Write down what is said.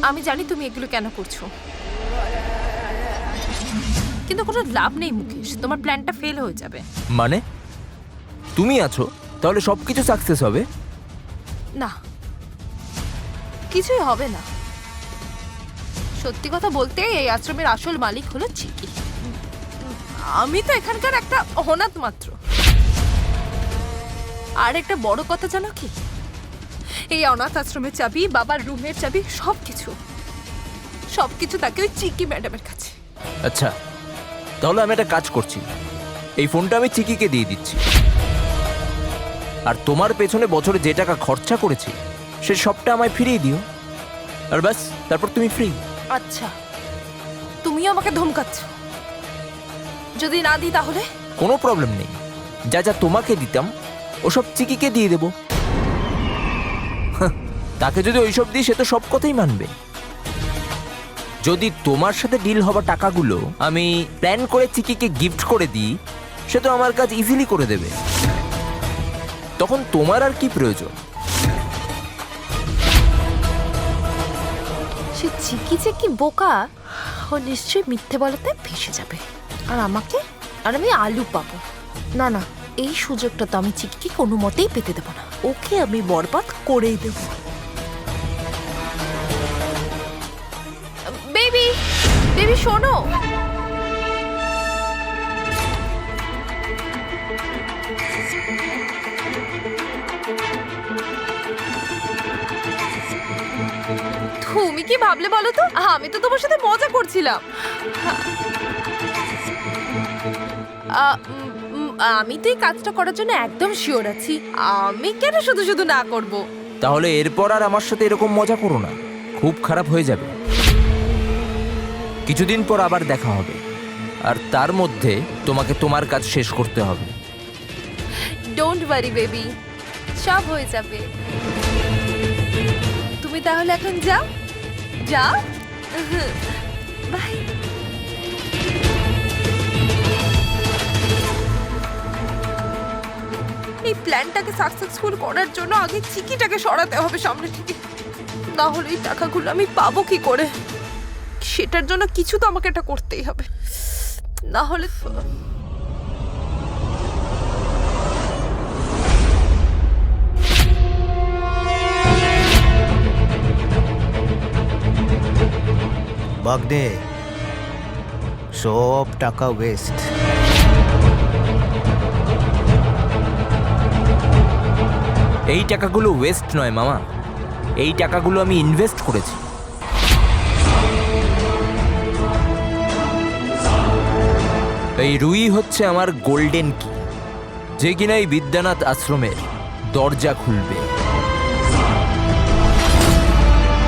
আমি জানি তুমি এগুলো কেন করছো, কিন্তু কোনো লাভ নেই মুকেশ, তোমার প্ল্যানটা ফেল হয়ে যাবে। মানে তুমি আছো তাহলে সবকিছু সাকসেস হবে? না, কিছুই হবে না। সত্যি কথা বলতে এই আশ্রমের আসল মালিক হলো চিকি। আমি তো এখানকার একটা অনাথ মাত্র। আর একটা বড় কথা জানো কি, এই অনাথ আশ্রমের চাবি, বাবার রুমের চাবি, সবকিছু তাকে ওই চিকি ম্যাডামের কাছে। আচ্ছা, তাহলে আমি একটা কাজ করছি, এই ফোনটা আমি চিকিকে দিয়ে দিচ্ছি, আর তোমার পেছনে বছরে যে টাকা খরচা করেছি সে সবটা আমায় ফিরিয়ে দিও, আর ব্যাস তারপর তুমি ফ্রি। আচ্ছা, তুমিও আমাকে ধমকাচ্ছ? যদি না দিই তাহলে? কোনো প্রবলেম নেই, যা যা তোমাকে দিতাম ওসব চিকিকে দিয়ে দেবো। হাহ, তাকে যদি ওইসব দিই সে তো সব কথাই মানবে। যদি তোমার সাথে ডিল হওয়া টাকাগুলো আমি প্ল্যান করে চিকিকে গিফট করে দিই, সে তো আমার কাজ ইজিলি করে দেবে। তখন তোমার আর কি প্রয়োজন? সে চিকি যে কি বোকা, ও নিশ্চয়ই মিথ্যে বলাতে ফেসে যাবে, আর আমি আলু পাবো। না না, এই সুযোগটা তো আমি চিকিকে কোনো মতেই পেতে দেবো না। ওকে আমি বরবাদ করেই দেব। বেবি, বেবি শোনো। তুমি কি ভাবলে বলো তো? আমি তো তোমার সাথে মজা করছিলাম। আমি তো এই কাজটা করার জন্য একদম শিওর আছি। আমি কেন শুধু শুধু না করব? তাহলে এরপর আর আমার সাথে এরকম মজা করো না, খুব খারাপ হয়ে যাবে। কিছুদিন পর আবার দেখা হবে, আর তার মধ্যে তোমাকে তোমার কাজ শেষ করতে হবে। ডোন্ট ওয়ারি বেবি, সব হয়ে যাবে। তুমি তাহলে এখন যাও, যাও। বাই। এই প্ল্যানটাকে সাকসেসফুল করার জন্য আগে চিকিটাকে সরাতে হবে সামনে থেকে, না হলে এই টাকাগুলো আমি পাবো কি করে? সেটার জন্য কিছু তো আমাকে এটা করতেই হবে, না হলে বাগদে সব টাকা ওয়েস্ট। এই টাকাগুলো ওয়েস্ট নয় মামা, এই টাকাগুলো আমি ইনভেস্ট করেছি। এই রুই হচ্ছে আমার গোল্ডেন কি, যে কিনা এই বিদ্যানাথ আশ্রমের দরজা খুলবে।